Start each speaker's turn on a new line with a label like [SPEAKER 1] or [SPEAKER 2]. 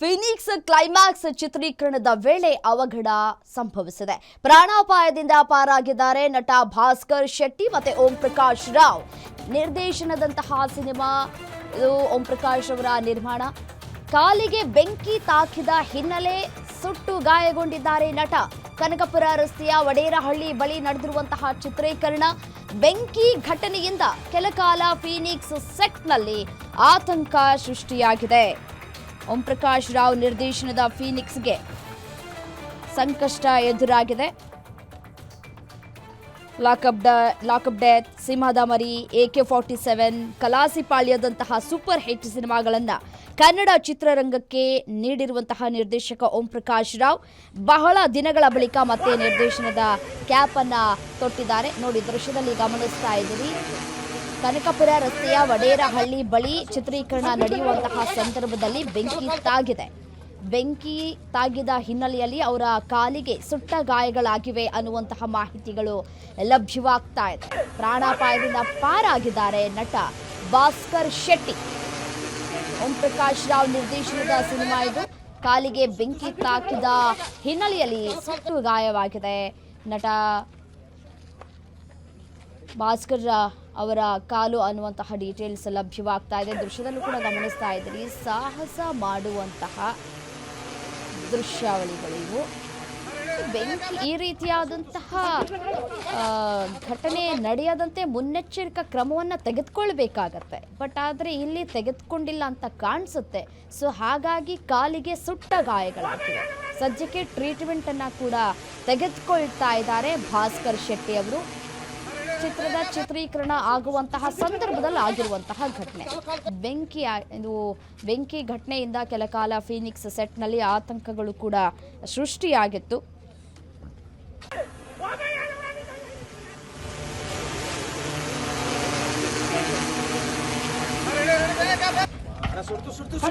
[SPEAKER 1] Phoenix climax ಚಿತ್ರೀಕರಣದ ವೇಳೆ ಅವಘಡ ಸಂಭವಿಸಿದೆ. ಪ್ರಾಣಾಪಾಯದಿಂದ ಪಾರಾಗಿದ್ದಾರೆ ನಟ ಭಾಸ್ಕರ್ ಶೆಟ್ಟಿ ಮತ್ತೆ ಓಂ ಪ್ರಕಾಶ್ ರಾವ್ ನಿರ್ದೇಶನದಂತಹ ಸಿನಿಮಾ. ಇದು ಓಂ ಪ್ರಕಾಶ್ ಅವರ ನಿರ್ಮಾಣ. ಕಾಲಿಗೆ ಬೆಂಕಿ ತಾಕಿದ ಹಿನ್ನೆಲೆ ಸುಟ್ಟು ಗಾಯಗೊಂಡಿದ್ದಾರೆ ನಟ. ಕನಕಪುರ ರಸ್ತೆಯ ವಡೇರಹಳ್ಳಿ ಬಳಿ ನಡೆದಿರುವಂತಹ ಚಿತ್ರೀಕರಣ. ಬೆಂಕಿ ಘಟನೆಯಿಂದ ಕೆಲಕಾಲ ಫೀನಿಕ್ಸ್ ಸೆಟ್ನಲ್ಲಿ ಆತಂಕ ಸೃಷ್ಟಿಯಾಗಿದೆ. ಓಂ ಪ್ರಕಾಶ್ ರಾವ್ ನಿರ್ದೇಶನದ ಫೀನಿಕ್ಸ್ಗೆ ಸಂಕಷ್ಟ ಎದುರಾಗಿದೆ. ಲಾಕಪ್ ಡೆತ್, ಸಿಂಹದ ಮರಿ, AK-47, ಕಲಾಸಿಪಾಳ್ಯದಂತಹ ಸೂಪರ್ ಹಿಟ್ ಸಿನಿಮಾಗಳನ್ನು ಕನ್ನಡ ಚಿತ್ರರಂಗಕ್ಕೆ ನೀಡಿರುವಂತಹ ನಿರ್ದೇಶಕ ಓಂ ಪ್ರಕಾಶ್ ರಾವ್ ಬಹಳ ದಿನಗಳ ಬಳಿಕ ಮತ್ತೆ ನಿರ್ದೇಶನದ ಕ್ಯಾಪ್ ಅನ್ನ ತೊಟ್ಟಿದ್ದಾರೆ. ನೋಡಿ, ದೃಶ್ಯದಲ್ಲಿ ಗಮನಿಸ್ತಾ ಇದ್ದೀರಿ. ಕನಕಪುರ ರಸ್ತೆಯ ವಡೇರಹಳ್ಳಿ ಬಳಿ ಚಿತ್ರೀಕರಣ ನಡೆಯುವಂತಹ ಸಂದರ್ಭದಲ್ಲಿ ಬೆಂಕಿ ತಾಗಿದ ಹಿನ್ನೆಲೆಯಲ್ಲಿ ಅವರ ಕಾಲಿಗೆ ಸುಟ್ಟ ಗಾಯಗಳಾಗಿವೆ ಅನ್ನುವಂತಹ ಮಾಹಿತಿಗಳು ಲಭ್ಯವಾಗ್ತಾ ಇದೆ. ಪ್ರಾಣಾಪಾಯದಿಂದ ಪಾರಾಗಿದ್ದಾರೆ ನಟ ಭಾಸ್ಕರ್ ಶೆಟ್ಟಿ. ಓಂ ಪ್ರಕಾಶ್ ರಾವ್ ನಿರ್ದೇಶನದ ಸಿನಿಮಾ ಇದು. ಕಾಲಿಗೆ ಬೆಂಕಿ ತಾಕಿದ ಹಿನ್ನೆಲೆಯಲ್ಲಿ ಸುಟ್ಟು ಗಾಯವಾಗಿದೆ. ನಟ ಭಾಸ್ಕರ್ ಅವರ ಕಾಲು ಅನ್ನುವಂತಹ ಡೀಟೇಲ್ಸ್ ಲಭ್ಯವಾಗ್ತಾ ಇದೆ. ದೃಶ್ಯದಲ್ಲೂ ಕೂಡ ಗಮನಿಸ್ತಾ ಇದ್ದೀರಿ. ಸಾಹಸ ಮಾಡುವಂತಹ ದೃಶ್ಯಾವಳಿಗಳಿವು. ಬೆಂಕಿ ಈ ರೀತಿಯಾದಂತಹ ಘಟನೆ ನಡೆಯದಂತೆ ಮುನ್ನೆಚ್ಚರಿಕಾ ಕ್ರಮವನ್ನು ತೆಗೆದುಕೊಳ್ಬೇಕಾಗತ್ತೆ. ಬಟ್ ಆದರೆ ಇಲ್ಲಿ ತೆಗೆದುಕೊಂಡಿಲ್ಲ ಅಂತ ಕಾಣಿಸುತ್ತೆ. ಸೊ ಹಾಗಾಗಿ ಕಾಲಿಗೆ ಸುಟ್ಟ ಗಾಯಗಳಾಗಿವೆ. ಸದ್ಯಕ್ಕೆ ಟ್ರೀಟ್ಮೆಂಟ್ ಅನ್ನ ಕೂಡ ತೆಗೆದುಕೊಳ್ತಾ ಇದ್ದಾರೆ ಭಾಸ್ಕರ್ ಶೆಟ್ಟಿ ಅವರು. ಚಿತ್ರದ ಚಿತ್ರೀಕರಣ ಆಗುವಂತಹ ಸಂದರ್ಭದಲ್ಲಿ ಆಗಿರುವಂತಹ ಘಟನೆ. ಬೆಂಕಿ ಘಟನೆಯಿಂದ ಕೆಲಕಾಲ ಫೀನಿಕ್ಸ್ ಸೆಟ್ನಲ್ಲಿ ಆತಂಕಗಳು ಕೂಡ ಸೃಷ್ಟಿಯಾಗಿತ್ತು.
[SPEAKER 2] ಸುರ್ತು